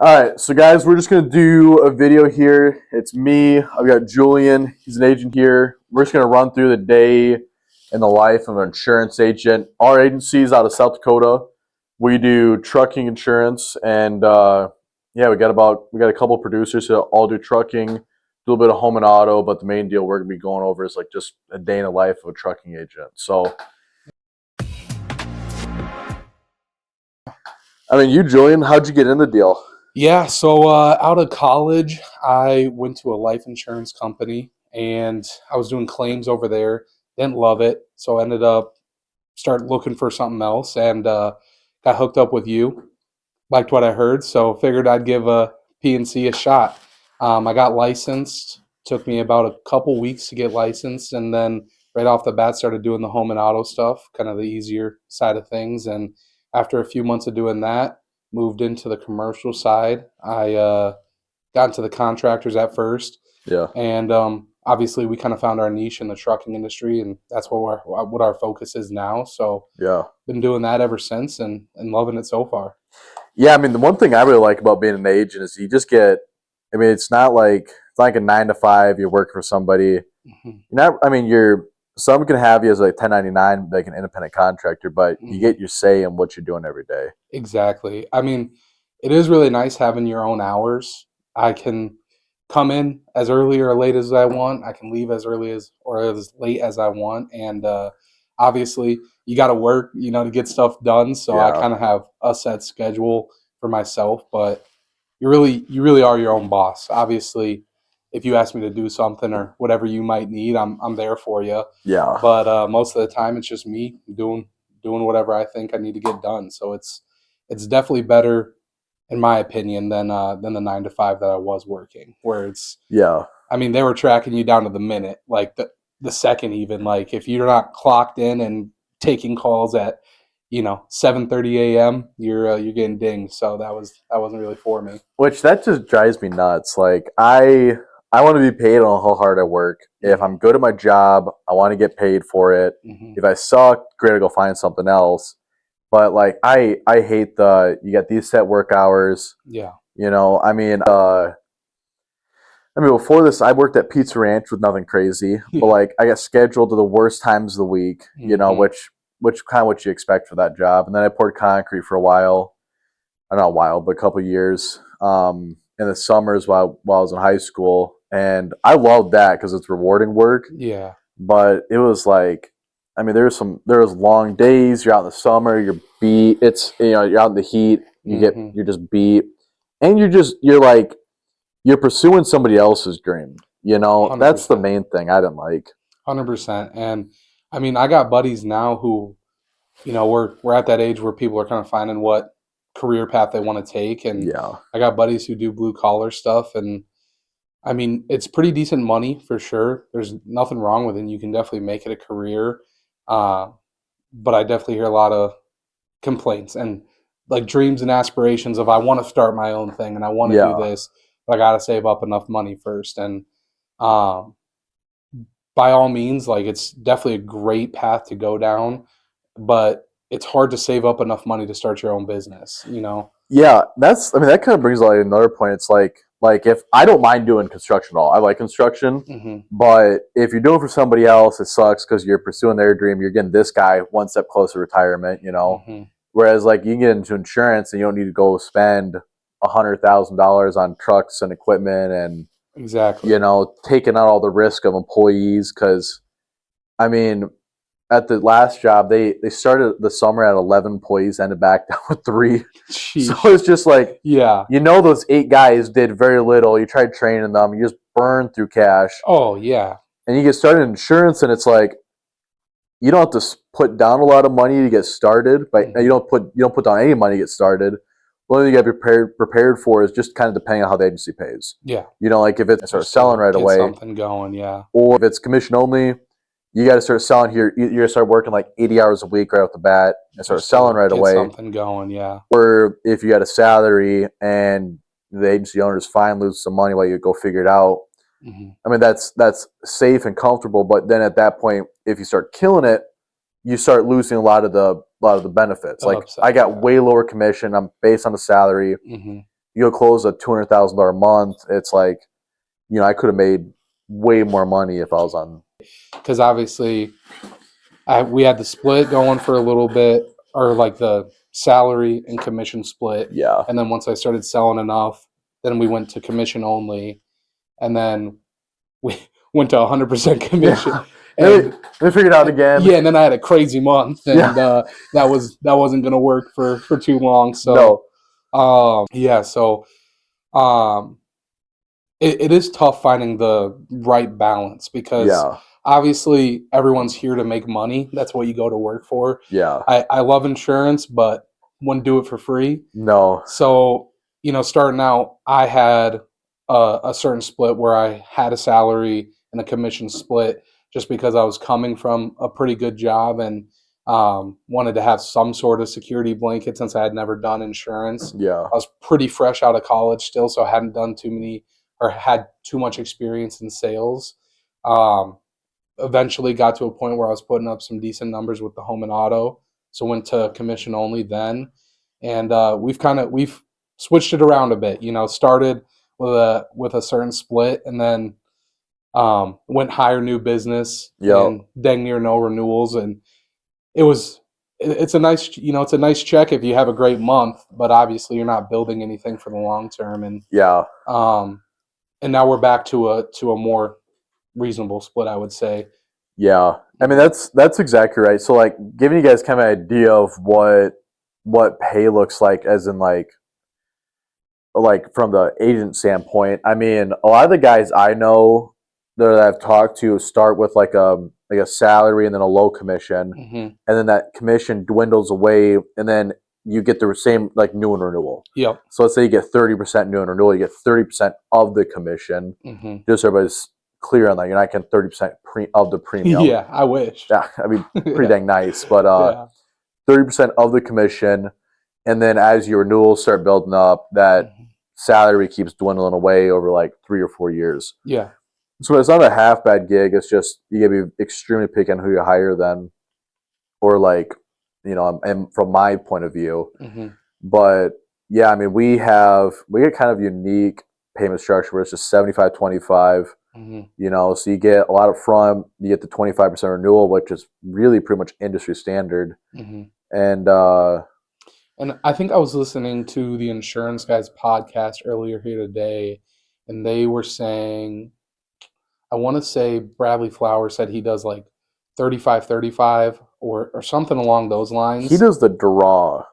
All right, so guys, we're just gonna do a video here. It's me. I've got Julian. He's an agent here. We're just gonna run through the day in the life of an insurance agent. Our agency is out of South Dakota. We do trucking insurance, and yeah, we got a couple producers who all do trucking, do a little bit of home and auto, but the main deal we're gonna be going over is like just a day in the life of a trucking agent. So, I mean, you, Julian, how'd you get in the deal? Yeah, so out of college, I went to a life insurance company and I was doing claims over there. Didn't love it, so I ended up start looking for something else and got hooked up with you. Liked what I heard, so figured I'd give a PNC a shot. I got licensed. Took me about a couple weeks to get licensed, and then right off the bat started doing the home and auto stuff, kind of the easier side of things. And after a few months of doing that, moved into the commercial side. I got into the contractors at first, Yeah, and obviously we kind of found our niche in the trucking industry, and that's what our focus is now. So yeah. been doing that ever since, and loving it so far. Yeah, I mean, the one thing I really like about being an agent is you just get. I mean, it's not like a 9 to 5. You're working for somebody. Mhm. You're not. I mean, you're. Some can have you as like 1099, like an independent contractor, but you Mhm. get your say in what you're doing every day. Exactly. I mean, it is really nice having your own hours. I can come in as early or late as I want. I can leave as early as or as late as I want. And obviously, you got to work, to get stuff done. So I Yeah, kind of have a set schedule for myself. But you really are your own boss. Obviously, if you ask me to do something or whatever you might need, I'm there for you. yeah, But most of the time, it's just me doing whatever I think I need to get done. So it's definitely better, in my opinion, than the 9 to 5 that I was working, where it's yeah. I mean they were tracking you down to the minute, like the second even. Like if you're not clocked in and taking calls at 7:30 a.m., you're getting dinged. So that wasn't really for me. Which that just drives me nuts. Like I want to be paid on how hard I work. If Hmm. I'm good at my job, I want to get paid for it. Hmm. If I suck, great, to go find something else. But like I hate the you got these set work hours. Yeah. I mean, before this, I worked at Pizza Ranch with nothing crazy, but Yeah. like I got scheduled to the worst times of the week, Hmm. which kind of what you expect for that job. And then I poured concrete for a while, or not a while, but a couple of years, in the summers while I was in high school, and I loved that because it's rewarding work. Yeah. But it was like, I mean, there was long days. You're out in the summer, you're beat. You're out in the heat. Hmm. You're just beat, and you're pursuing somebody else's dream. That's the 100%. main thing I didn't like. 100%. And I mean, I got buddies now who, we're at that age where people are kind of finding what career path they want to take. And Yeah, I got buddies who do blue collar stuff. And I mean, it's pretty decent money for sure. There's nothing wrong with it. You can definitely make it a career. Uh, but I definitely hear a lot of complaints and like dreams and aspirations of I want to start my own thing and I want to do yeah, this, but I got to save up enough money first. And um, by all means, like it's definitely a great path to go down, but it's hard to save up enough money to start your own business. yeah. I mean, that kind of brings like another point. It's like if I don't mind doing construction at all, I like construction, Hmm. but if you're doing it for somebody else, it sucks because you're pursuing their dream. You're getting this guy one step closer to retirement. Hmm. Whereas like you can get into insurance and you don't need to go spend $100,000 on trucks and equipment and Exactly. taking out all the risk of employees. Because I mean, at the last job, they started the summer at 11 employees, ended back down with 3. So Sheesh. it's just like, Yeah. those 8 guys did very little. You tried training them, you just burned through cash, Oh, yeah. and you get started in insurance, and it's like you don't have to put down a lot of money to get started, but Hmm. you don't put down any money to get started. One thing you got to be prepared for is just kind of depending on how the agency pays. Yeah. Like if it's start Just selling to right get away, something going. Yeah. or if it's commission only, you got to start selling here. You got to start working like 80 hours a week right off the bat and start Just selling to right get away. something going. Yeah. Or if you got a salary and the agency owner is fine, lose some money while you go figure it out. Hmm. I mean, that's safe and comfortable. But then at that point, if you start killing it, you start losing a lot of the benefits. The Like I upside. got Yeah. way lower commission. I'm based on the salary. Hmm. you go close a $200,000 a month. It's like, I could have made way more money if I was on. Because obviously, we had the split going for a little bit, or like the salary and commission split. Yeah. And then once I started selling enough, then we went to commission only, and then we went to 100% commission. Yeah. And they figured it out again. yeah, and then I had a crazy month, and that wasn't gonna work for too long. So yeah, so it is tough finding the right balance, because Yeah. obviously everyone's here to make money. That's what you go to work for. Yeah. I love insurance, but wouldn't do it for free. No. So, starting out, I had a certain split where I had a salary and a commission split, just because I was coming from a pretty good job and wanted to have some sort of security blanket, since I had never done insurance. Yeah. I was pretty fresh out of college still, so I hadn't done too many or had too much experience in sales. Eventually got to a point where I was putting up some decent numbers with the home and auto, so went to commission only then. And we've switched it around a bit. Started with a certain split, and then went higher new business and dang near no renewals. And it's a nice check if you have a great month, but obviously you're not building anything for the long term. And and now we're back to a more reasonable split, I would say. Yeah. I mean, that's exactly right. So, like, giving you guys kind of an idea of what pay looks like, as in like from the agent standpoint. I mean, a lot of the guys I know that I've talked to start with like a salary and then a low commission, and then that commission dwindles away, and then you get the same like new and renewal. Yep. So let's say you get 30% new and renewal, you get 30% of the commission. Just so everybody's clear on that, you're not getting 30% of the premium. Yeah, I wish. Yeah, I mean, pretty dang nice. But 30% of the commission, and then as your renewals start building up, that salary keeps dwindling away over like 3 or 4 years. Yeah. So it's not a half bad gig. It's just you gotta be extremely picky on who you hire then, or like, and from my point of view. But yeah, I mean, we get kind of unique payment structure where it's just 75-25. So you get a lot up front, you get the 25% renewal, which is really pretty much industry standard. And I think I was listening to the Insurance Guys podcast earlier here today, and they were saying, I want to say Bradley Flowers said he does like 35-35 or something along those lines. He does the draw.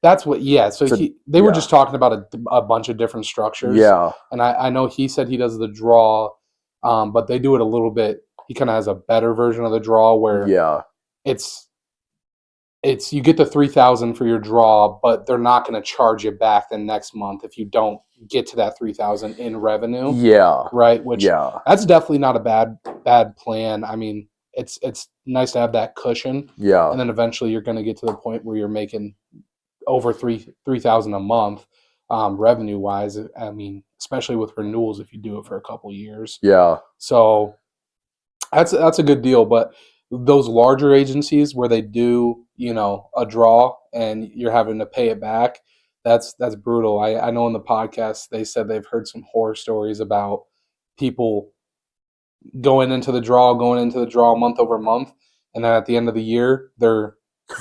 That's what, yeah. So they were just talking about a bunch of different structures. Yeah. And I know he said he does the draw, but they do it a little bit. He kind of has a better version of the draw where it's you get the $3,000 for your draw, but they're not going to charge you back the next month if you don't get to that $3,000 in revenue. Yeah. Right. Which that's definitely not a bad plan. I mean, it's nice to have that cushion. Yeah. And then eventually you're going to get to the point where you're making over $3,000 a month, revenue wise. I mean, especially with renewals if you do it for a couple years. Yeah. So that's a good deal. But those larger agencies where they do, a draw and you're having to pay it back, that's brutal. I know in the podcast they said they've heard some horror stories about people going into the draw month over month, and then at the end of the year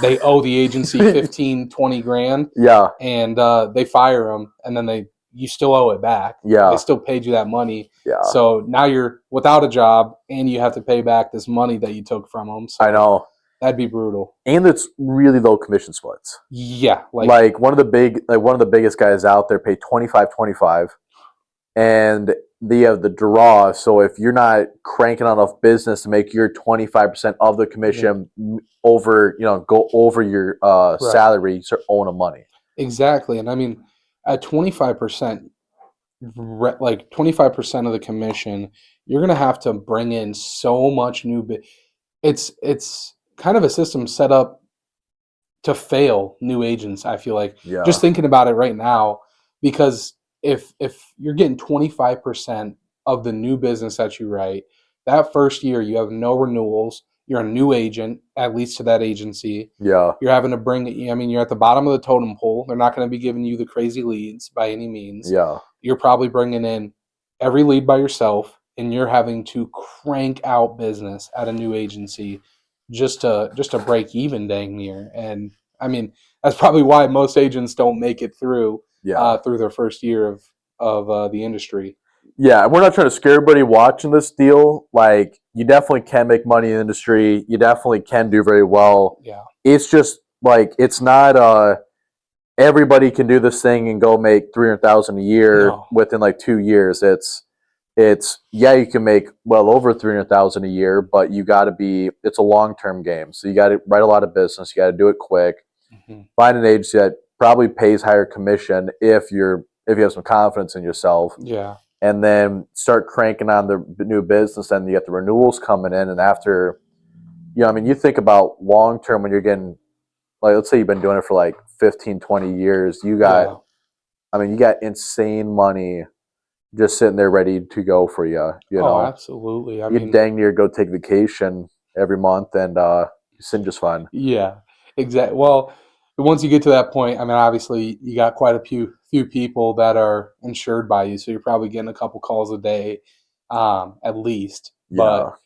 they owe the agency 15-20 grand. Yeah. And they fire them, and then you still owe it back. Yeah. They still paid you that money. Yeah. So now you're without a job, and you have to pay back this money that you took from them. So I know. That'd be brutal. And it's really low commission splits. Yeah. Like one of the biggest guys out there pay 25-25, and they have the draw. So if you're not cranking on enough business to make your 25% of the commission over, go over your salary, you start owing them money. Exactly. And I mean, at 25%, like 25% of the commission, you're going to have to bring in so much new it's kind of a system set up to fail new agents, I feel like. Yeah. Just thinking about it right now, because if you're getting 25% of the new business that you write, that first year you have no renewals, You're a new agent, at least to that agency. Yeah. You're having to bring, I mean, you're at the bottom of the totem pole. They're not going to be giving you the crazy leads by any means. Yeah. You're probably bringing in every lead by yourself, and you're having to crank out business at a new agency just to break even dang near. And I mean, that's probably why most agents don't make it through Yeah. through their first year of the industry. Yeah, we're not trying to scare everybody watching this deal. Like, you definitely can make money in the industry. You definitely can do very well. Yeah. It's just like it's not everybody can do this thing and go make 300,000 a year No. within like 2 years. It's yeah, you can make well over 300,000 a year, but you got to be. It's a long-term game, so you got to write a lot of business. You got to do it quick. Mm-hmm. Find an agency that probably pays higher commission if you have some confidence in yourself. Yeah. And then start cranking on the new business, and you get the renewals coming in. And after, I mean, you think about long term when you're getting, like, let's say you've been doing it for like 15, 20 years. You got, I mean, you got insane money just sitting there ready to go for you. You know, absolutely. I you mean, dang near go take vacation every month, and you're sitting just fine. yeah, exactly. Well, once you get to that point, I mean, obviously you got quite a few people that are insured by you, so you're probably getting a couple calls a day, at least. But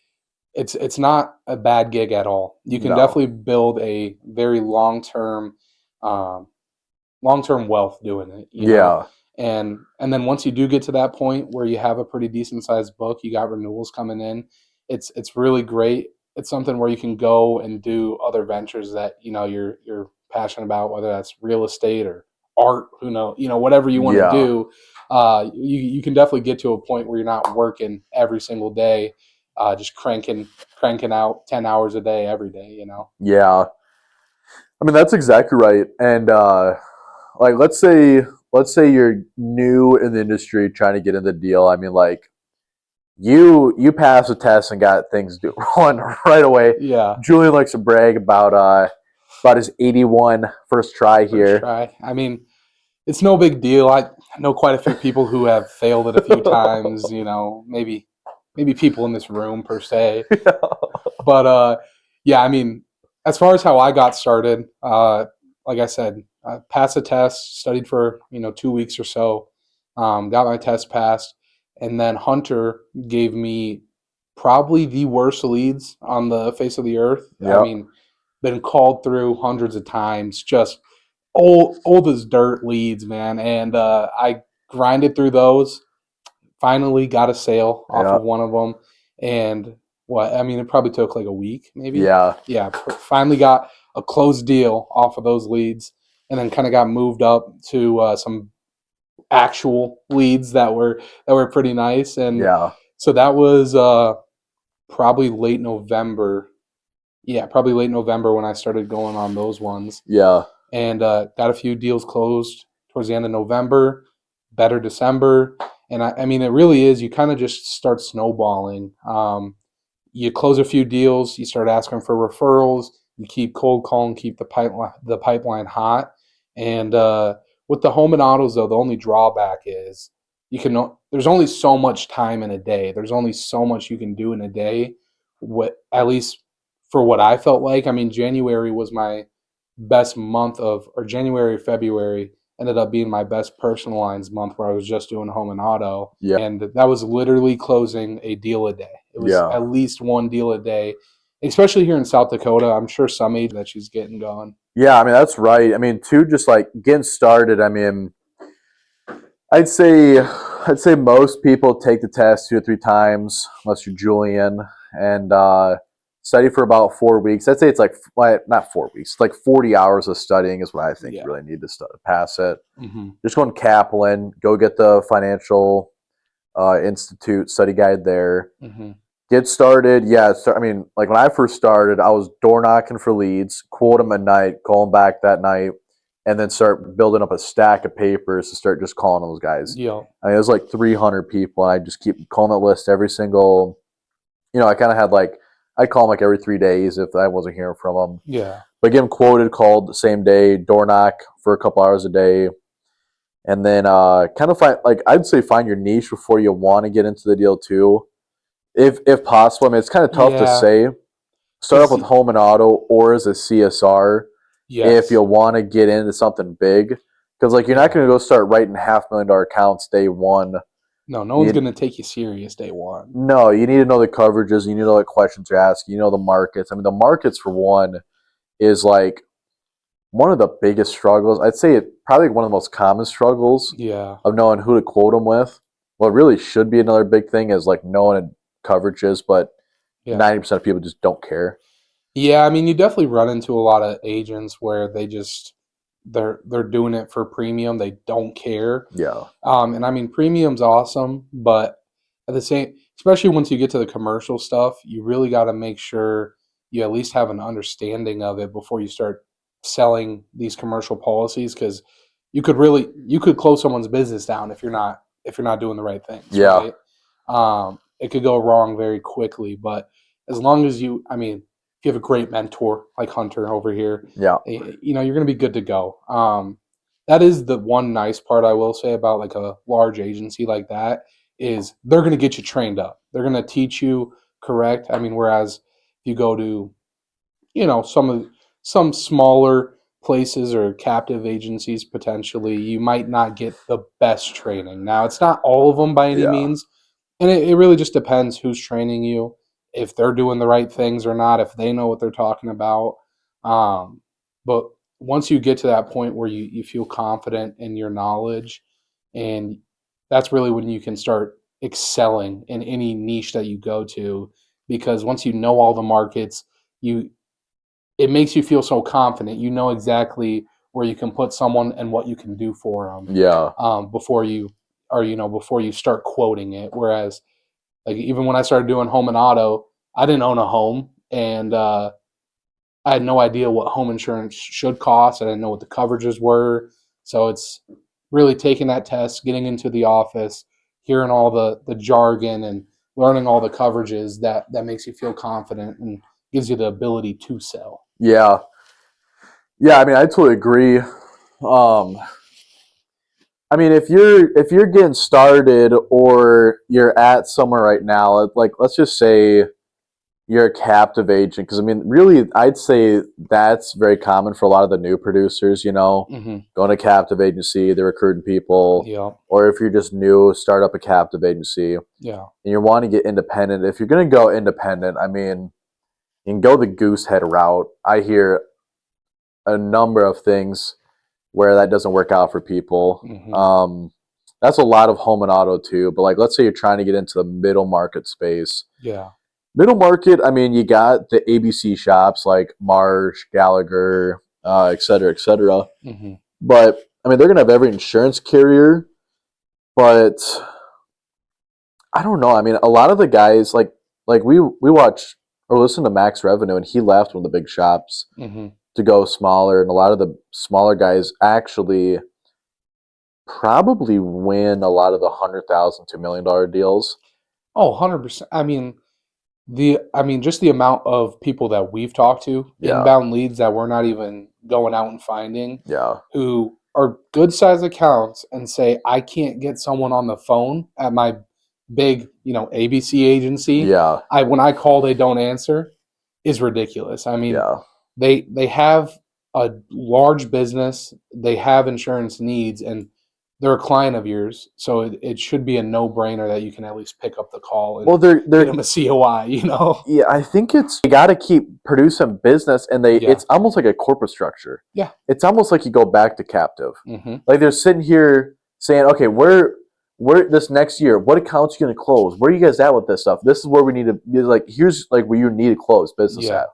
it's not a bad gig at all. You can definitely build a very long-term wealth doing it. You know? And then once you do get to that point where you have a pretty decent sized book, you got renewals coming in. It's really great. It's something where you can go and do other ventures that you're passionate about, whether that's real estate or art. Whatever you want to do. You can definitely get to a point where you're not working every single day, just cranking out 10 hours a day every day. Yeah, I mean that's exactly right. And like let's say you're new in the industry trying to get in the deal. I mean, like you passed the test and got things rolling right away. Yeah. Julian likes to brag about his 81 first try here. I mean, it's no big deal. I know quite a few people who have failed it a few times. Maybe people in this room per se. But yeah, I mean, as far as how I got started, like I said, I passed the test, studied for 2 weeks or so, got my test passed, and then Hunter gave me probably the worst leads on the face of the earth. Yep. I mean, been called through hundreds of times, just old as dirt leads, man. And I grinded through those. Finally got a sale off of one of them, and it probably took like a week, maybe. Yeah. Finally got a closed deal off of those leads, and then kind of got moved up to some actual leads that were pretty nice. And so that was probably late November. Yeah, probably late November when I started going on those ones. Yeah. And got a few deals closed towards the end of November, better December. And I mean, it really is, you kind of just start snowballing. You close a few deals, you start asking for referrals, you keep cold calling, keep the pipeline hot. And with the home and autos, though, the only drawback is there's only so much time in a day. There's only so much you can do in a day, at least for what I felt like. I mean, January was my best month January, February ended up being my best personal lines month, where I was just doing home and auto. Yeah. And that was literally closing a deal a day. It was at least one deal a day, especially here in South Dakota. I'm sure some agent that she's getting going. Yeah, I mean, that's right. I mean, too, just like getting started, I mean, I'd say most people take the test 2 or 3 times, unless you're Julian, and study for about 4 weeks. I'd say it's like not 4 weeks, like 40 hours of studying is what I think you really need to pass it. Mm-hmm. Just go to Kaplan, go get the Financial Institute study guide there. Mm-hmm. Get started. Yeah, I mean, like when I first started, I was door knocking for leads, quote them at night, call them back that night, and then start building up a stack of papers to start just calling those guys. Yeah. I mean, it was like 300 people, and I just keep calling that list every single. I kind of had I'd call them like every 3 days if I wasn't hearing from them. Yeah. But get them quoted, called the same day, door knock for a couple hours a day. And then kind of I'd say find your niche before you want to get into the deal too. If possible. I mean, it's kind of tough to say. start off with home and auto or as a CSR Yes. if you want to get into something big. Because like you're not going to go start writing $500,000 accounts day one. No one's going to take you serious day one. No, you need to know the coverages. You need to know what questions you're asking. You know the markets. I mean, the markets for one is like one of the biggest struggles. I'd say it probably one of the most common struggles Yeah. of knowing who to quote them with. What really should be another big thing is like knowing coverages, but Yeah. 90% of people just don't care. Yeah, I mean, you definitely run into a lot of agents where they're doing it for premium. They don't care. Yeah. And I mean, premium's awesome, but at the same, especially once you get to the commercial stuff, you really got to make sure you at least have an understanding of it before you start selling these commercial policies, because you could close someone's business down if you're not doing the right things. Yeah. Right? It could go wrong very quickly, but as long as I mean, if you have a great mentor like Hunter over here, Yeah. you know, you're going to be good to go. That is the one nice part I will say about like a large agency like that is they're going to get you trained up. They're going to teach you correct. I mean, whereas if you go to, you know, some smaller places or captive agencies potentially, you might not get the best training. Now, it's not all of them by any Yeah. means, and it really just depends who's training you, if they're doing the right things or not, if they know what they're talking about. But once you get to that point where you feel confident in your knowledge, and that's really when you can start excelling in any niche that you go to, because once you know all the markets, you it makes you feel so confident. You know exactly where you can put someone and what you can do for them. Yeah. Before before you start quoting it. Whereas, like even when I started doing home and auto, I didn't own a home, and I had no idea what home insurance should cost. I didn't know what the coverages were. So it's really taking that test, getting into the office, hearing all the jargon, and learning all the coverages that makes you feel confident and gives you the ability to sell. Yeah. Yeah, I mean, I totally agree. I mean, if you're getting started or you're at somewhere right now, like let's just say you're a captive agent, because I mean, really, I'd say that's very common for a lot of the new producers. You know, Mm-hmm. going to captive agency, they're recruiting people, Yeah, or if you're just new, start up a captive agency, and yeah, you want to get independent. If you're going to go independent, I mean, you can go the goose head route. I hear a number of things where that doesn't work out for people. mm-hmm. That's a lot of home and auto too. But like, let's say you're trying to get into the middle market space. Yeah, Middle market, I mean, you got the ABC shops like Marsh, Gallagher, et cetera, et cetera. mm-hmm. But I mean, they're gonna have every insurance carrier. But I don't know. I mean, a lot of the guys like we watch or listen to Max Revenue, and he left one of the big shops Mm-hmm. to go smaller, and a lot of the smaller guys actually probably win a lot of the $100,000 to $1 million deals. Oh, 100%. I mean just the amount of people that we've talked to, Yeah, inbound leads that we're not even going out and finding, yeah, who are good size accounts and say, I can't get someone on the phone at my big, you know, ABC agency. yeah, When I call they don't answer is ridiculous. I mean, yeah, they have a large business, they have insurance needs, and they're a client of yours, so it should be a no-brainer that you can at least pick up the call and well, get they're them a COI, you know? yeah. I think it's you got to keep producing business, and Yeah. it's almost like a corporate structure. Yeah. It's almost like you go back to captive. Mm-hmm. Like they're sitting here saying, okay, we're this next year, what accounts are you going to close? Where are you guys at with this stuff? This is where we need to be. Like, here's like where you need to close business Yeah. at.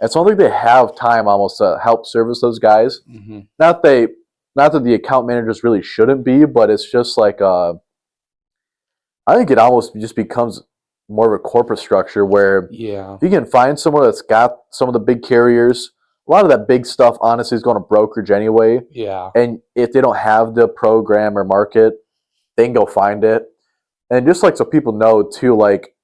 And so I don't think they have time almost to help service those guys. Mm-hmm. Not that the account managers really shouldn't be, but it's just like I think it almost just becomes more of a corporate structure where Yeah. if you can find somewhere that's got some of the big carriers, a lot of that big stuff honestly is going to brokerage anyway. Yeah. And if they don't have the program or market, they can go find it. And just like so people know too, like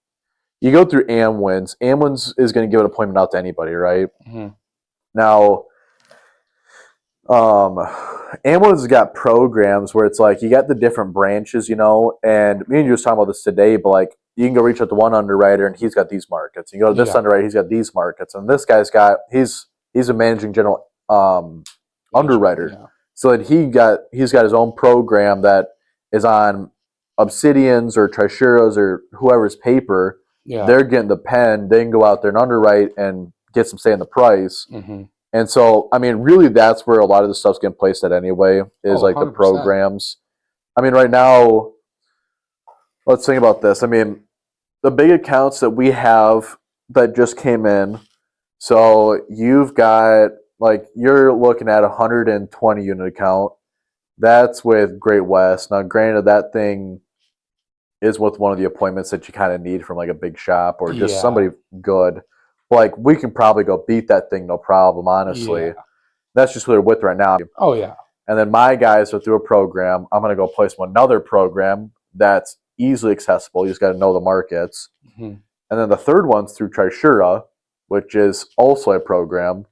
you go through Amwins. Amwins is going to give an appointment out to anybody, right? Mm-hmm. Now, Amwins has got programs where it's like you got the different branches, you know, and me and you were talking about this today, but like you can go reach out to one underwriter and he's got these markets. You go to this Yeah. underwriter, he's got these markets, and this guy's got he's a managing general underwriter. Yeah. So that he's got his own program that is on Obsidian's or Trisura's or whoever's paper. Yeah. They're getting the pen. They can go out there and underwrite and get some say in the price. Mm-hmm. And so, I mean, really, that's where a lot of the stuff's getting placed at anyway. Is like the 100%. programs. I mean, right now, let's think about this. I mean, the big accounts that we have that just came in. So you've got like you're looking at a 120 unit account. That's with Great West. Now, granted, that thing is with one of the appointments that you kind of need from like a big shop or just Yeah. somebody good. Like we can probably go beat that thing, no problem. Honestly, Yeah. that's just what they're with right now. Oh yeah. And then my guys are through a program. I'm going to go place another program that's easily accessible. You just got to know the markets. Mm-hmm. And then the third one's through Trisura, which is also a program.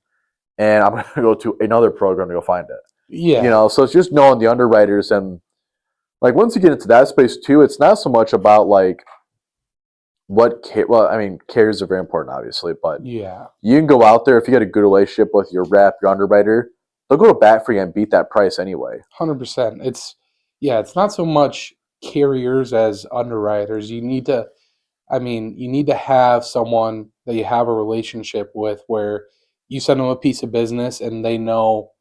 And I'm going to go to another program to go find it. Yeah. You know, so it's just knowing the underwriters. And like once you get into that space too, it's not so much about like well, I mean, carriers are very important, obviously, but Yeah. you can go out there if you got a good relationship with your rep, your underwriter, they'll go to bat for you and beat that price anyway. 100%. It's not so much carriers as underwriters. You need to have someone that you have a relationship with where you send them a piece of business and they know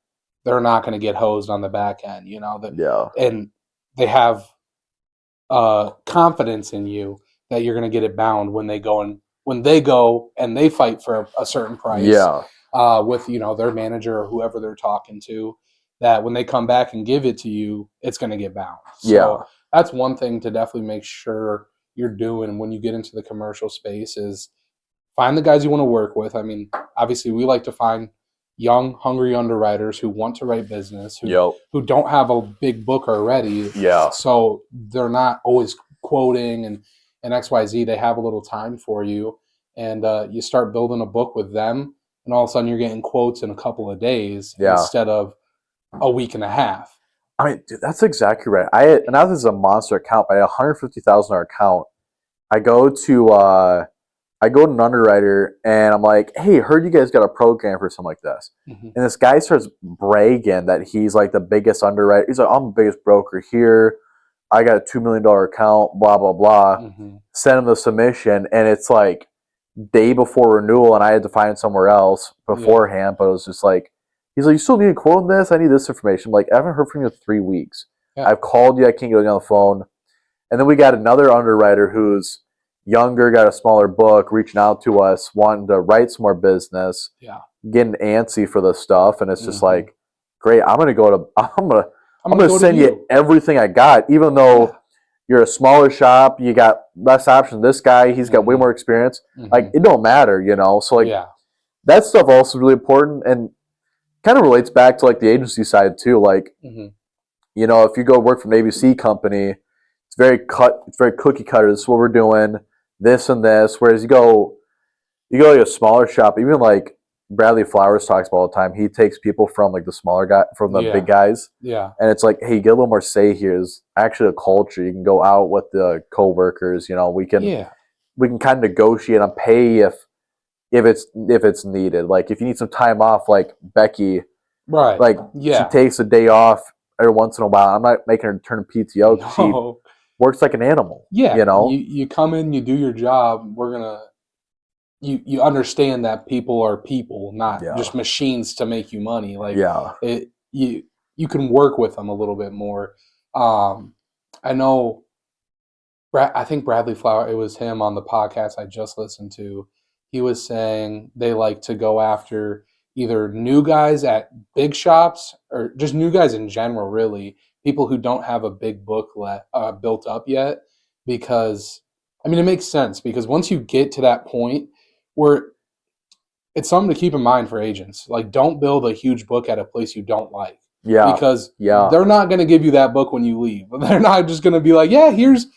they're not going to get hosed on the back end, Yeah. and they have confidence in you that you're going to get it bound when they go and they fight for a certain price. Yeah. With their manager or whoever they're talking to, that when they come back and give it to you, it's going to get bound. So Yeah. that's one thing to definitely make sure you're doing when you get into the commercial space is find the guys you want to work with. I mean, obviously we like to find young, hungry underwriters who want to write business, who don't have a big book already. Yeah. So they're not always quoting and XYZ. They have a little time for you, and you start building a book with them, and all of a sudden you're getting quotes in a couple of days instead of a week and a half. I mean, dude, that's exactly right. Now this is a monster account, but I had a $150,000 account. I go to an underwriter and I'm like, hey, heard you guys got a program for something like this. Mm-hmm. And this guy starts bragging that he's like the biggest underwriter. He's like, I'm the biggest broker here. I got a $2 million account, blah, blah, blah. Mm-hmm. Send him the submission. And it's like day before renewal and I had to find somewhere else beforehand. But it was just like, he's like, you still need a quote on this? I need this information. I'm like, I haven't heard from you in 3 weeks. Yeah. I've called you. I can't get you on the phone. And then we got another underwriter who's younger, got a smaller book, reaching out to us, wanting to write some more business, getting antsy for this stuff. And it's just like, great, I'm gonna send you everything I got, even though you're a smaller shop, you got less options. This guy, he's got way more experience. Like it don't matter, So like that stuff also really important and kind of relates back to like the agency side too. Like, if you go work for an ABC company, it's very cookie cutter. This is what we're doing, this and this. Whereas you go to a smaller shop, even like Bradley Flowers talks about all the time. He takes people from like the smaller guy, from the big guys. Yeah. And it's like, hey, you get a little more say here. Is actually a culture. You can go out with the coworkers. We can kind of negotiate on pay if it's needed. Like if you need some time off, like Becky, right? Like she takes a day off every once in a while. I'm not making her turn PTO. No. She works like an animal. Yeah. You come in, you do your job. We're gonna. You understand that people are people, not just machines to make you money. Like you can work with them a little bit more. I know. I think Bradley Flower. It was him on the podcast I just listened to. He was saying they like to go after either new guys at big shops or just new guys in general, really, people who don't have a big book built up yet. Because, I mean, it makes sense because once you get to that point where it's something to keep in mind for agents, like don't build a huge book at a place you don't like. Yeah. Because they're not going to give you that book when you leave. They're not just going to be like, yeah, here's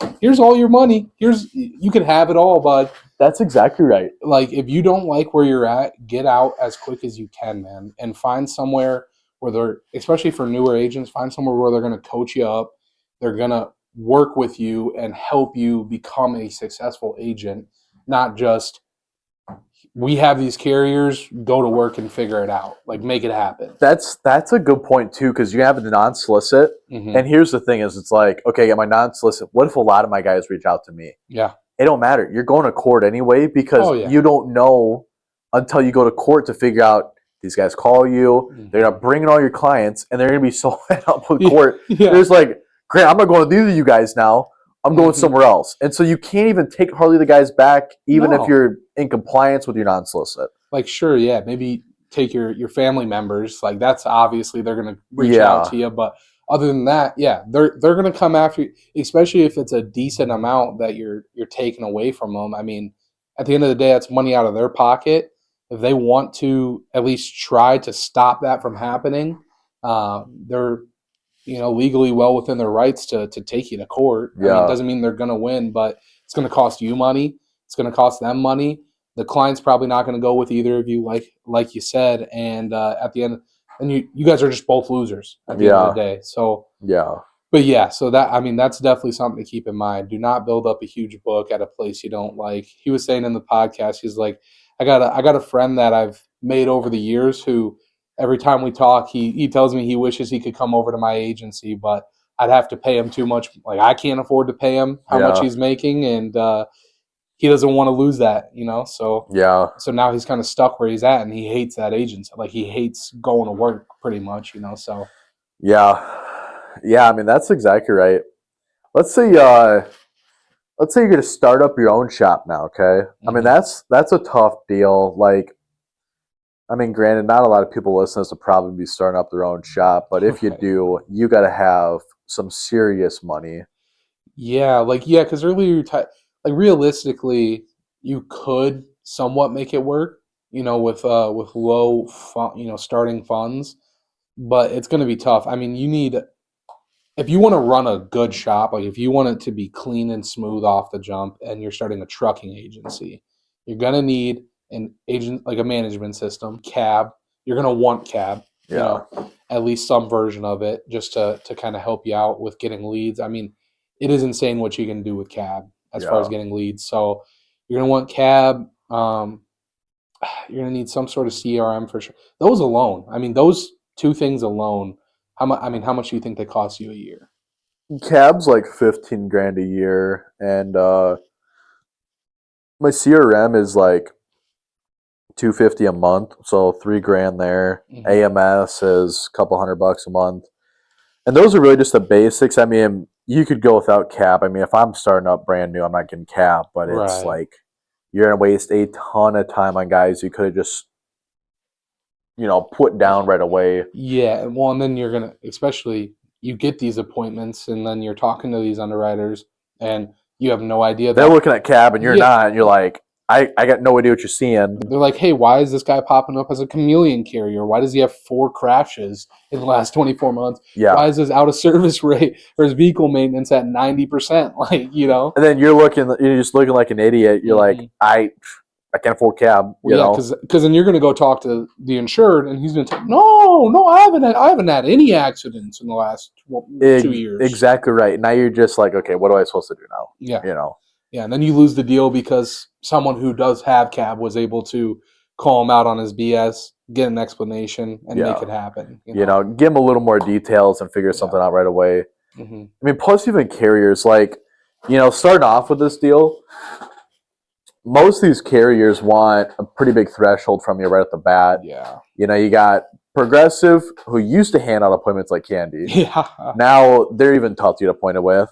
all your money. You can have it all, bud. That's exactly right. Like, if you don't like where you're at, get out as quick as you can, man, and find somewhere where especially for newer agents, find somewhere where they're going to coach you up. They're going to work with you and help you become a successful agent, not just we have these carriers, go to work and figure it out, like make it happen. That's a good point too, because you have the non-solicit, Mm-hmm. and here's the thing: is it's like, okay, I got my non-solicit. What if a lot of my guys reach out to me? Yeah. It don't matter. You're going to court anyway, because Oh, yeah. you don't know until you go to court to figure out these guys call you. Mhm. They're not bringing all your clients, and they're going to be so fed up with Yeah. court. Yeah. There's like, great, I'm not going to these you guys now. I'm going Mhm. somewhere else. And so you can't even take hardly the guys back, even No. if you're in compliance with your non-solicit. Like, sure, yeah, maybe take your family members. Like, that's obviously they're going to reach Yeah. out to you. But other than that, yeah, they're going to come after you, especially if it's a decent amount that you're taking away from them. I mean, at the end of the day, that's money out of their pocket. If they want to at least try to stop that from happening, they're legally well within their rights to take you to court. I mean, Yeah. it doesn't mean they're going to win, but it's going to cost you money. It's going to cost them money. The client's probably not going to go with either of you, like you said. And at the end, and you guys are just both losers at the end of the day. So Yeah. but yeah, so that's definitely something to keep in mind. Do not build up a huge book at a place you don't like. He was saying in the podcast, he's like, I got a friend that I've made over the years who every time we talk, he tells me he wishes he could come over to my agency, but I'd have to pay him too much. Like, I can't afford to pay him how much Yeah. he's making, and he doesn't want to lose that, So Yeah. so now he's kind of stuck where he's at, and he hates that agency. Like, he hates going to work pretty much, So Yeah. Yeah, I mean, that's exactly right. Let's say you're going to start up your own shop now, okay? I mean, Mhm. that's a tough deal. Like, I mean, granted, not a lot of people listening to probably be starting up their own shop, but if you Right. do, you got to have some serious money. Yeah, because earlier like realistically, you could somewhat make it work, with low starting funds, but it's going to be tough. I mean, if you want to run a good shop, like if you want it to be clean and smooth off the jump, and you're starting a trucking agency, you're going to need an agent, like a management system, cab. You're going to want cab, Yeah. at least some version of it, just to kind of help you out with getting leads. I mean, it is insane what you can do with cab as far as Yeah. getting leads. So you're going to want cab. You're going to need some sort of CRM for sure. Those alone, I mean, those two things alone, how much do you think they cost you a year? Cab's like 15 grand a year, and my CRM is like 250 a month, so 3 grand there. Mhm. AMS is a couple $100 a month. And those are really just the basics. I mean, you could go without cap. I mean, if I'm starting up brand new, I'm not getting cap, but it's Right. like you're going to waste a ton of time on guys you could have just, put down right away. Yeah, well, and then you're gonna, especially you get these appointments, and then you're talking to these underwriters, and you have no idea They're that. looking at cap and you're Yeah. not, and you're like, I got no idea what you're seeing. They're like, hey, why is this guy popping up as a chameleon carrier? Why does he have 4 crashes in the last 24 months? Yeah. Why is his out of service rate or his vehicle maintenance at 90%? And then you're just looking like an idiot. You're like, I can't afford cab. Well, yeah, because then you're going to go talk to the insured, and he's going to tell, no, I haven't had any accidents in the last 2 years. Exactly right. Now you're just like, okay, what am I supposed to do now? Yeah. Yeah, and then you lose the deal because someone who does have cab was able to call him out on his BS, get an explanation, and make it happen. Give him a little more details and figure something out right away. Mm-hmm. I mean, plus even carriers, like, starting off with this deal, most of these carriers want a pretty big threshold from you right at the bat. Yeah. You got Progressive, who used to hand out appointments like candy. Yeah. Now they're even tough to get appointed with.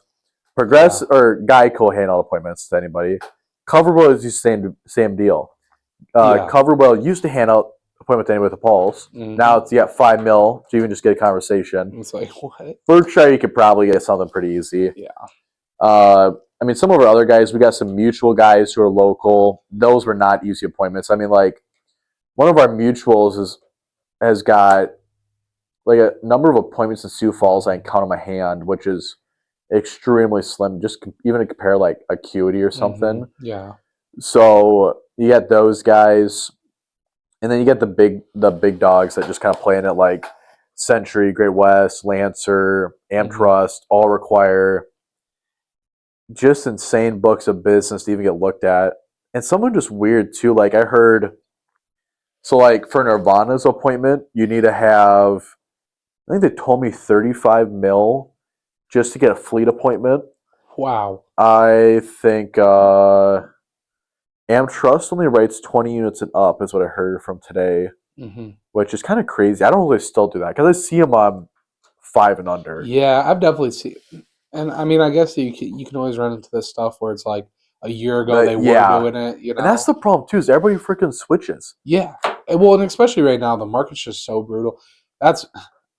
Progressive or Geico hand out appointments to anybody. Coverwell is the same deal. Coverwell used to hand out appointments to anybody with a pulse. Mhm. Now it's $5 million to even just get a conversation. It's like, what? Berkshire, you could probably get something pretty easy. Yeah. I mean, some of our other guys, we got some mutual guys who are local. Those were not easy appointments. I mean, like, one of our mutuals has got like a number of appointments in Sioux Falls I can count on my hand, which is extremely slim, just even to compare like acuity or something. Mm-hmm. Yeah. So you got those guys, and then you get the big dogs that just kind of play in it, like Century, Great West, Lancer, AmTrust, all require just insane books of business to even get looked at. And some are just weird too. Like I heard, so like for Nirvana's appointment, you need to have, I think they told me 35 mil just to get a fleet appointment. Wow. I think AmTrust only writes 20 units and up, is what I heard from today, Hmm. which is kind of crazy. I don't know if they still do that because I see them on 5 and under. Yeah, I've definitely seen, and I mean, I guess you can always run into this stuff where it's like a year ago they were Yeah. doing it, you And that's know? the problem too, is everybody freaking switches. Yeah. Well, and especially right now, the market's just so brutal. That's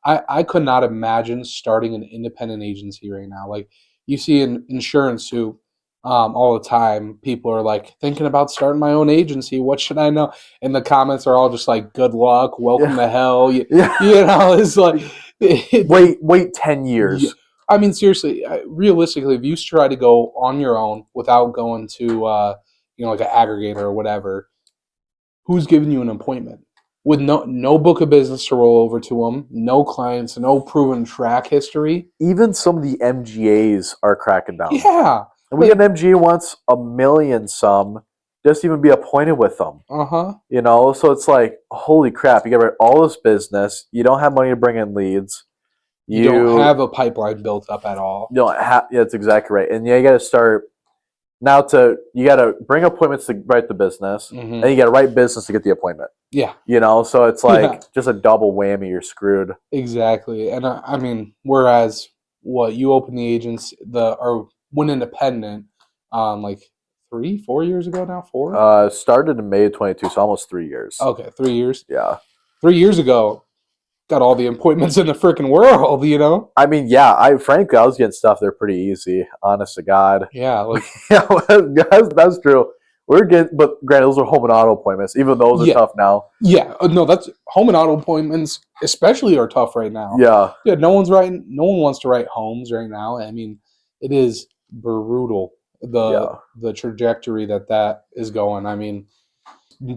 I could not imagine starting an independent agency right now. Like you see in insurance who all the time, people are like thinking about starting my own agency. What should I know? And the comments are all just like, "Good luck, welcome Yeah. to hell." You, Yeah. you know, it's like, Wait 10 yeah. years. I mean, seriously, realistically, if you try to go on your own without going to, like an aggregator or whatever, who's giving you an appointment with no book of business to roll over to them, no clients, no proven track history? Even some of the MGAs are cracking down. Yeah, And we like get an MGA wants a million some just to even be appointed with them. uh-huh. So it's like, holy crap, you get all this business, you don't have money to bring in leads. You don't You have a pipeline built up at all. don't have, yeah, that's exactly right. And yeah, you got to start now you got to bring appointments to write the business, Hmm. and you got to write business to get the appointment. Yeah, So it's yeah, like just a double whammy, you're screwed. exactly. And I mean, whereas what you open the agents or went independent, like 3, 4 years ago now, 4. Started in May of 22, so almost 3 years. Okay, 3 years. Yeah. 3 years ago, got all the appointments in the freaking world, you know? I mean, yeah, frankly, I was getting stuff there pretty easy, honest to God. Yeah, like Yeah, that's true. We're getting, but granted, those are home and auto appointments. Even those are yeah, tough now. yeah. No, that's home and auto appointments, especially are tough right now. Yeah, Yeah, no one wants to write homes right now. I mean, it is brutal the yeah, the trajectory that is going. I mean,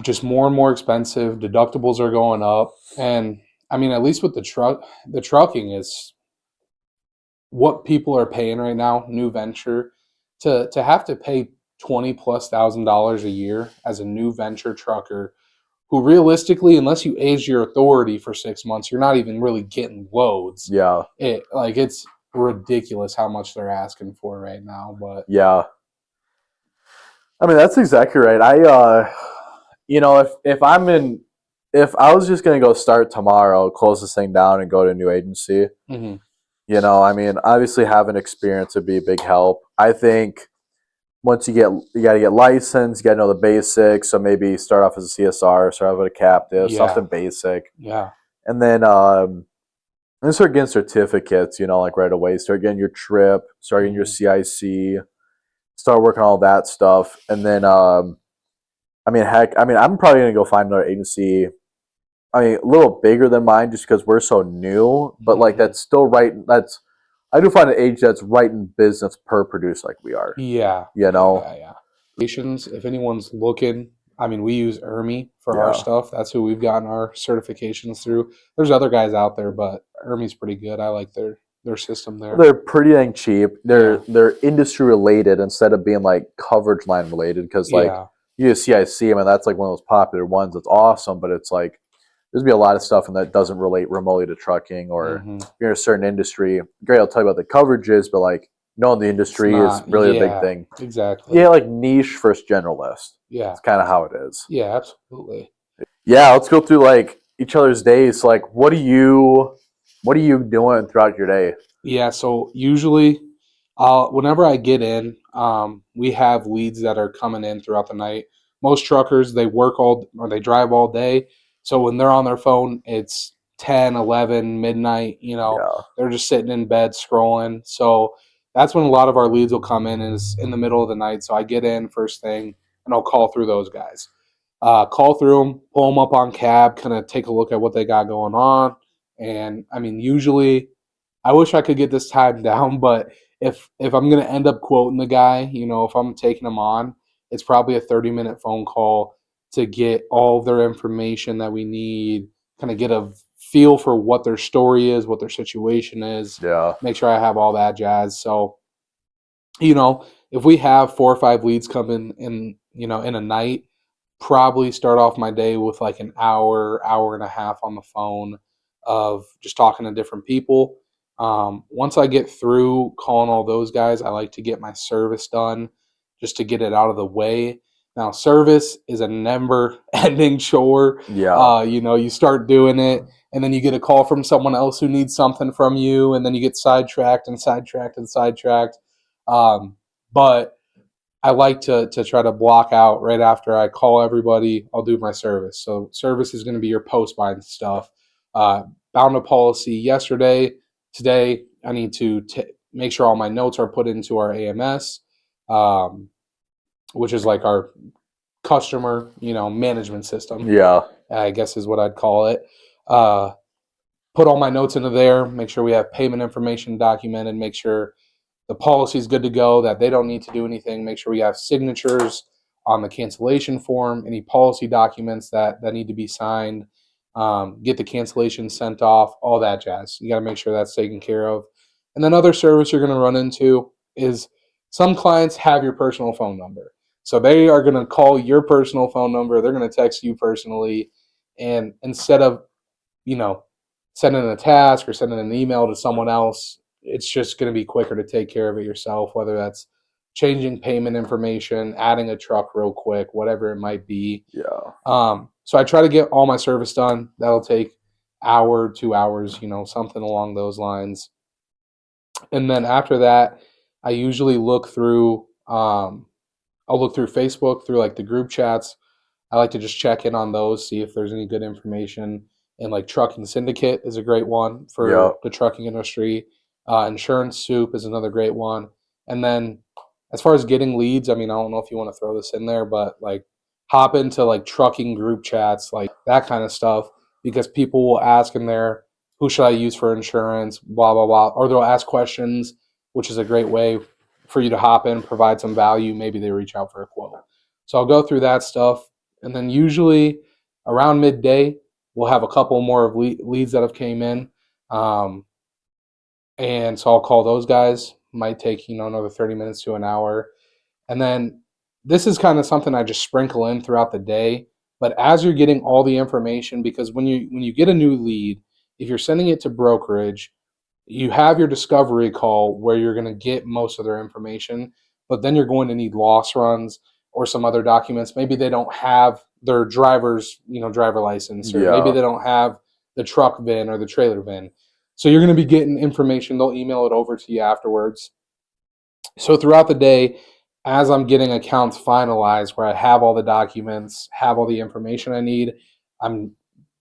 just more and more expensive. Deductibles are going up, and I mean, at least with the trucking is what people are paying right now. New venture to have to pay 20+ thousand dollars a year as a new venture trucker, who realistically, unless you age your authority for 6 months, you're not even really getting loads. yeah, It's ridiculous how much they're asking for right now. But yeah. I mean, that's exactly right. If I was just gonna go start tomorrow, close this thing down, and go to a new agency, mhm. I mean, obviously having experience would be a big help. I think once you got to get licensed, you got to know the basics. So maybe start off as a CSR, start off with a captive, Yeah, something basic, yeah, and then start getting certificates. Like right away, start getting your trip, start getting your mhm. CIC, start working all that stuff, and then I mean, heck, I mean, I'm probably gonna go find another agency. I mean, a little bigger than mine, just because we're so new. But like, Mhm. that's still right. I do find an agency that's right in business per produce, like we are. Yeah, You yeah, know, yeah, yeah. If anyone's looking, I mean, we use ERMI for our yeah. stuff. That's who we've gotten our certifications through. There's other guys out there, but ERMI's pretty good. I like their system there. They're pretty dang cheap. They're Yeah, they're industry related instead of being like coverage line related. Because like yeah, you use CIC, I mean that's like one of those popular ones. It's awesome, but it's like there's be a lot of stuff in that doesn't relate remotely to trucking or hmm. if you're in a certain industry. Great, I'll tell you about the coverages, but like knowing the It's industry is not. really a big Yeah, thing. exactly. Yeah, like niche versus generalist. Yeah, It's kind of how it is. yeah, absolutely. Yeah, let's go through like each other's days. Like, what are you doing throughout your day? Yeah, so usually, whenever I get in, we have leads that are coming in throughout the night. Most truckers, they work all or they drive all day. So when they're on their phone, it's 10, 11, midnight, Yeah, they're just sitting in bed scrolling. So that's when a lot of our leads will come in is in the middle of the night. So I get in first thing and I'll call through those guys. Call through them, pull them up on cab, kind of take a look at what they got going on. And I mean, usually I wish I could get this time down, but if I'm gonna end up quoting the guy, if I'm taking him on, it's probably a 30-minute phone call to get all of their information that we need, kind of get a feel for what their story is, what their situation is, yeah, make sure I have all that jazz. So, you know, if we have 4 or 5 leads come in in a night, probably start off my day with like an hour and a half on the phone of just talking to different people. Once I get through calling all those guys, I like to get my service done just to get it out of the way. Now, service is a never ending chore. Yeah. You start doing it, and then you get a call from someone else who needs something from you, and then you get sidetracked and sidetracked and sidetracked. But I like to try to block out right after I call everybody. I'll do my service. So service is going to be your post bind stuff. Bound a policy yesterday. Today I need to make sure all my notes are put into our AMS, which is like our customer management system. Yeah. I guess is what I'd call it. Put all my notes into there. Make sure we have payment information documented. Make sure the policy is good to go, that they don't need to do anything. Make sure we have signatures on the cancellation form, any policy documents that need to be signed, get the cancellation sent off, all that jazz. You got to make sure that's taken care of. And then other service you're going to run into is some clients have your personal phone number. So they are going to call your personal phone number. They're going to text you personally. And instead of, sending a task or sending an email to someone else, it's just going to be quicker to take care of it yourself, whether that's changing payment information, adding a truck real quick, whatever it might be. Yeah. So I try to get all my service done. That'll take hour, 2 hours, something along those lines. And then after that, I usually I'll look through Facebook, through like the group chats. I like to just check in on those, see if there's any good information. And like Trucking Syndicate is a great one for Yep. the trucking industry. Insurance Soup is another great one. And then as far as getting leads, I don't know if you want to throw this in there, but like hop into like trucking group chats, like that kind of stuff, because people will ask in there, who should I use for insurance, blah, blah, blah. Or they'll ask questions, which is a great way for you to hop in, provide some value. Maybe they reach out for a quote. So I'll go through that stuff. And then usually around midday, we'll have a couple more of leads that have came in. And so I'll call those guys. Might take, another 30 minutes to an hour. And then this is kind of something I just sprinkle in throughout the day. But as you're getting all the information, because when you get a new lead, if you're sending it to brokerage, you have your discovery call where you're going to get most of their information, but then you're going to need loss runs or some other documents. Maybe they don't have their driver's, driver license, or maybe Yeah. they don't have the truck VIN or the trailer VIN. So you're going to be getting information. They'll email it over to you afterwards. So throughout the day, as I'm getting accounts finalized where I have all the documents, have all the information I need, I'm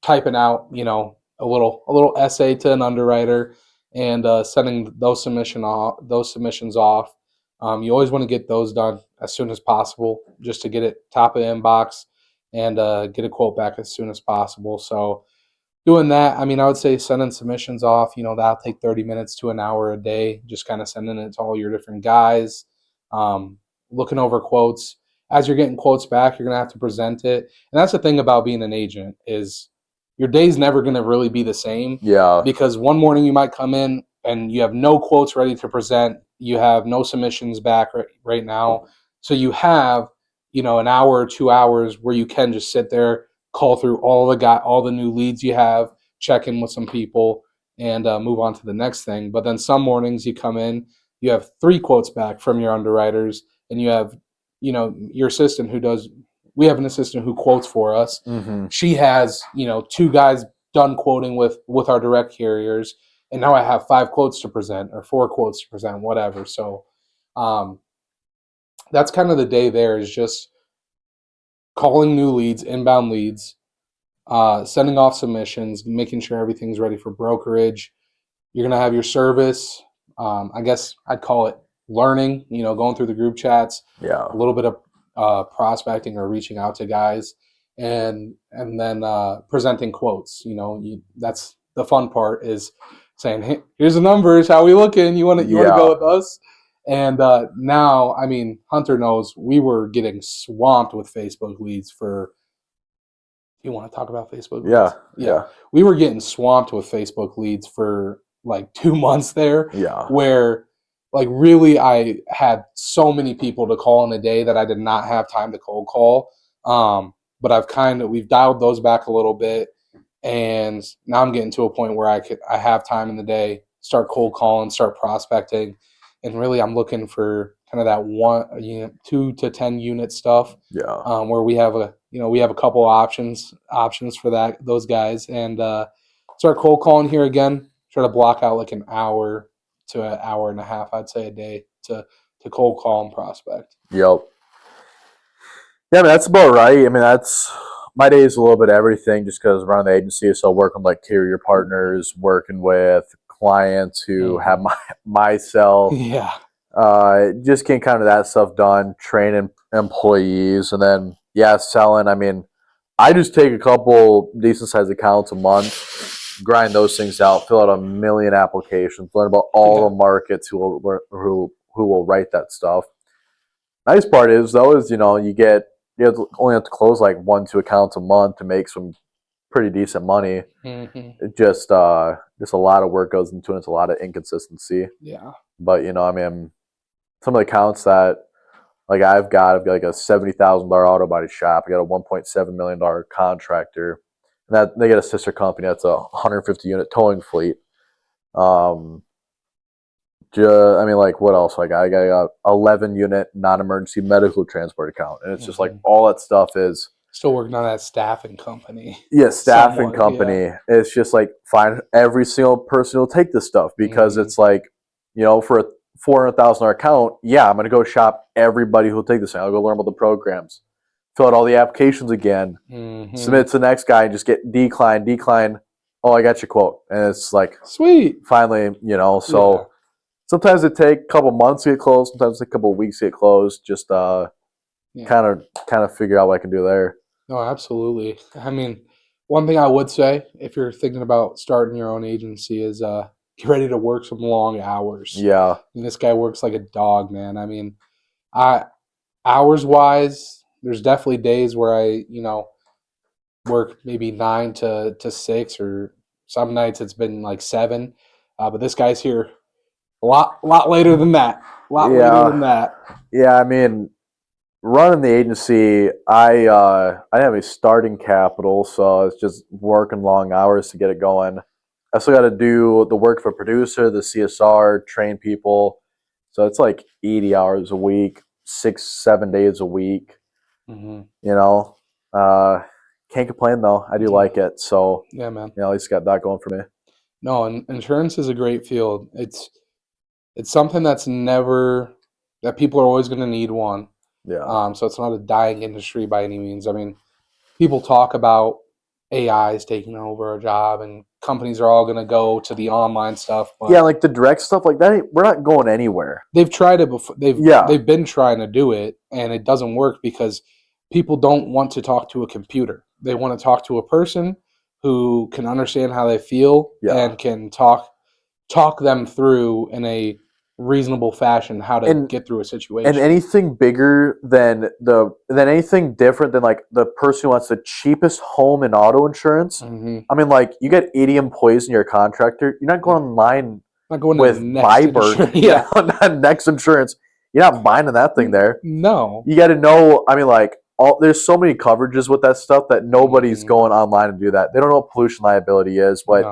typing out, a little essay to an underwriter and sending those submissions off. You always want to get those done as soon as possible, just to get it top of the inbox and get a quote back as soon as possible. So doing that, I would say sending submissions off, that'll take 30 minutes to an hour a day, just kind of sending it to all your different guys, looking over quotes. As you're getting quotes back, you're going to have to present it. And that's the thing about being an agent is your day's never going to really be the same. Yeah. Because one morning you might come in and you have no quotes ready to present. You have no submissions back right now. So you have, an hour or 2 hours where you can just sit there, call through all the new leads you have, check in with some people, and move on to the next thing. But then some mornings you come in, you have 3 quotes back from your underwriters, and you have, your assistant we have an assistant who quotes for us. Mm-hmm. She has, 2 guys done quoting with our direct carriers, and now I have 5 quotes to present or 4 quotes to present, whatever. So that's kind of the day there, is just calling new leads, inbound leads, sending off submissions, making sure everything's ready for brokerage. You're going to have your service. I guess I'd call it learning, going through the group chats, Yeah. a little bit of prospecting or reaching out to guys, and then presenting quotes. That's the fun part, is saying, hey, here's the numbers. How we looking? You want to go with us? And now, Hunter knows we were getting swamped with Facebook leads for. You want to talk about Facebook leads? Yeah. We were getting swamped with Facebook leads for like 2 months there, Yeah. where like really, I had so many people to call in a day that I did not have time to cold call. But we've dialed those back a little bit, and now I'm getting to a point where I have time in the day, start cold calling, start prospecting, and really I'm looking for kind of that 2 to 10 unit stuff, Yeah. where we have a couple options for those guys, and start cold calling here again. Try to block out like an hour to an hour and a half, I'd say, a day to cold call and prospect. Yep. Yeah, I mean, that's about right. I mean, that's my day is a little bit of everything just because around the agency, so working with like carrier partners, working with clients who have my cell, Yeah. just getting kind of that stuff done, training employees, and then yeah, selling. I mean, I just take a couple decent sized accounts a month, grind those things out, fill out a million applications, learn about all the markets who will write that stuff. Nice part is though is only have to close like 1-2 accounts a month to make some pretty decent money. Mm-hmm. It just a lot of work goes into it. It's a lot of inconsistency. Yeah. But I mean, some of the accounts that like I've got like a $70,000 auto body shop. I got a $1.7 million contractor, and that they get a sister company that's a 150 unit towing fleet. I mean, like, what else? Like, I got a 11 unit non-emergency medical transport account, and it's just like all that stuff is still working on that staffing company. staffing Somewhat, company. yeah. It's just like find every single person who'll take this stuff because it's like, for a $400,000 account, yeah, I'm gonna go shop everybody who'll take this thing. I'll go learn about the programs, fill out all the applications again, submit to the next guy, and just get decline. Oh, I got your quote, and it's like Sweet. finally, so. Yeah. Sometimes it take a couple months to get closed. Sometimes it take a couple weeks to get closed. Just kind of figure out what I can do there. No, absolutely. I mean, one thing I would say if you're thinking about starting your own agency is get ready to work some long hours. Yeah. And this guy works like a dog, man. I mean, hours wise, there's definitely days where I work maybe 9 to 6, or some nights it's been like 7. But this guy's here a lot later than that. Later than that. Yeah, I mean, running the agency, I have a starting capital, so it's just working long hours to get it going. I still got to do the work for a producer, the CSR, train people. So it's like 80 hours a week, 6-7 days a week. Can't complain though. I do like it. So yeah, man. At least got that going for me. No, and insurance is a great field. It's something that people are always going to need one. Yeah. So it's not a dying industry by any means. I mean, people talk about AIs taking over a job, and companies are all going to go to the online stuff. But yeah, like the direct stuff like that, we're not going anywhere. They've tried it before. They've been trying to do it, and it doesn't work because people don't want to talk to a computer. They want to talk to a person who can understand how they feel and can talk them through in a reasonable fashion how to get through a situation. And anything bigger than anything different than like the person who wants the cheapest home and auto insurance. Mm-hmm. I mean, like you get 80 employees in your contractor. You're not going online with Vibert, Next Insurance. You're not buying that thing there. No. You got to know. I mean, like there's so many coverages with that stuff that nobody's going online to do that. They don't know what pollution liability is, what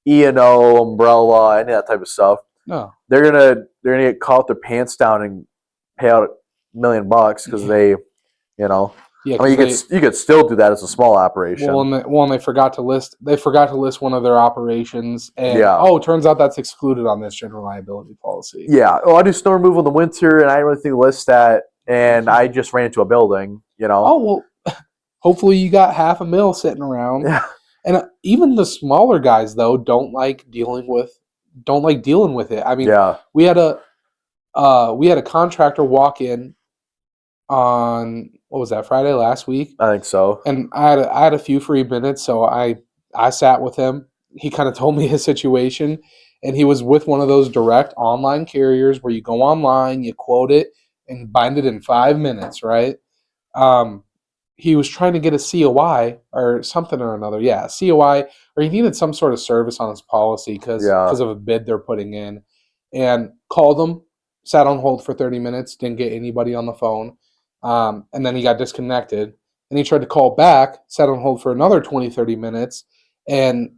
E&O, umbrella, any of that type of stuff. No, they're gonna get caught their pants down and pay out $1 million because they, I mean, you could still do that as a small operation. Well, and they forgot to list one of their operations, and it turns out that's excluded on this general liability policy. Yeah. Oh, I do snow removal in the winter, and I didn't really think to list that, and I just ran into a building. Oh well, hopefully you got $500,000 sitting around. Yeah. And even the smaller guys though don't like dealing with it. I mean, we had a contractor walk in on, what was that, Friday last week? I think so. And I had a few free minutes, so I sat with him. He kind of told me his situation, and he was with one of those direct online carriers where you go online, you quote it, and bind it in 5 minutes, right? He was trying to get a COI or something or another. Yeah, COI, or he needed some sort of service on his policy because of a bid they're putting in, and called them. sat on hold for 30 minutes, didn't get anybody on the phone. And then he got disconnected. And he tried to call back, sat on hold for another 20, 30 minutes, and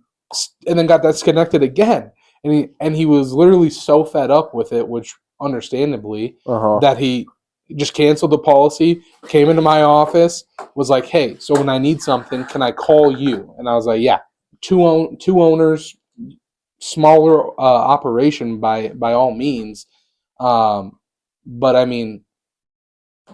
then got disconnected again. And he was literally so fed up with it, which understandably, that he just canceled the policy, came into my office, was like, hey, so when I need something, can I call you? And I was like, yeah, two owners, smaller operation by all means. But I mean,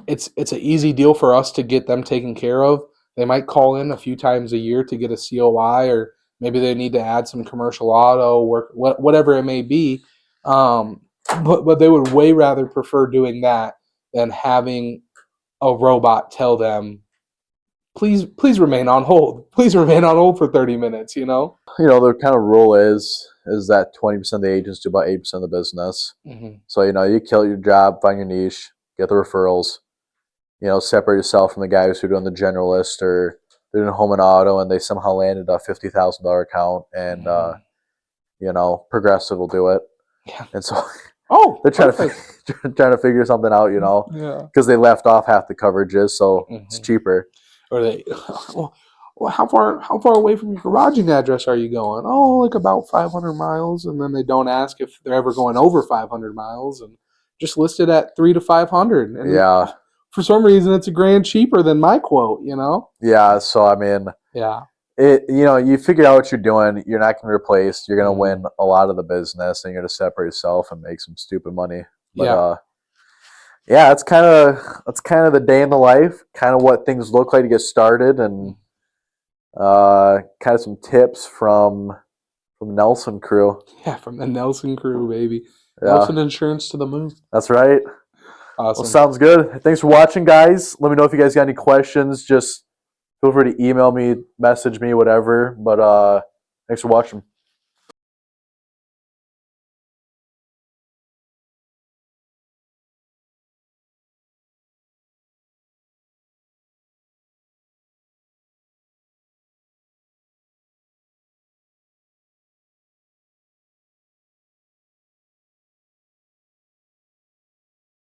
it's an easy deal for us to get them taken care of. They might call in a few times a year to get a COI, or maybe they need to add some commercial auto work, whatever it may be. But they would way rather prefer doing that than having a robot tell them, please remain on hold. Please remain on hold for 30 minutes, You know, the kind of rule is that 20% of the agents do about 8% of the business. Mm-hmm. So, you know, you kill your job, find your niche, get the referrals, you know, separate yourself from the guys who are doing the generalist or they're doing home and auto and they somehow landed a $50,000 account and, you know, Progressive will do it. Yeah. And so they're trying to figure something out, you know, because they left off half the coverages, so it's cheaper. Or they, well, how far away from your garaging address are you going? Oh, like about 500 miles, and then they don't ask if they're ever going over 500 miles, and just list it at 300 to 500. And yeah, for some reason, it's $1,000 cheaper than my quote. You know? Yeah. So I mean, yeah. You know, you figure out what you're doing. You're not going to be replaced. You're going to win a lot of the business, and you're going to separate yourself and make some stupid money. But yeah, that's kind of the day in the life. Kind of what things look like to get started, and kind of some tips from Nelson Crew. Yeah, from the Nelson Crew, baby. Yeah. Nelson Insurance to the moon. That's right. Awesome. Well, sounds good. Thanks for watching, guys. Let me know if you guys got any questions. Just feel free to email me, message me, whatever. But thanks for watching.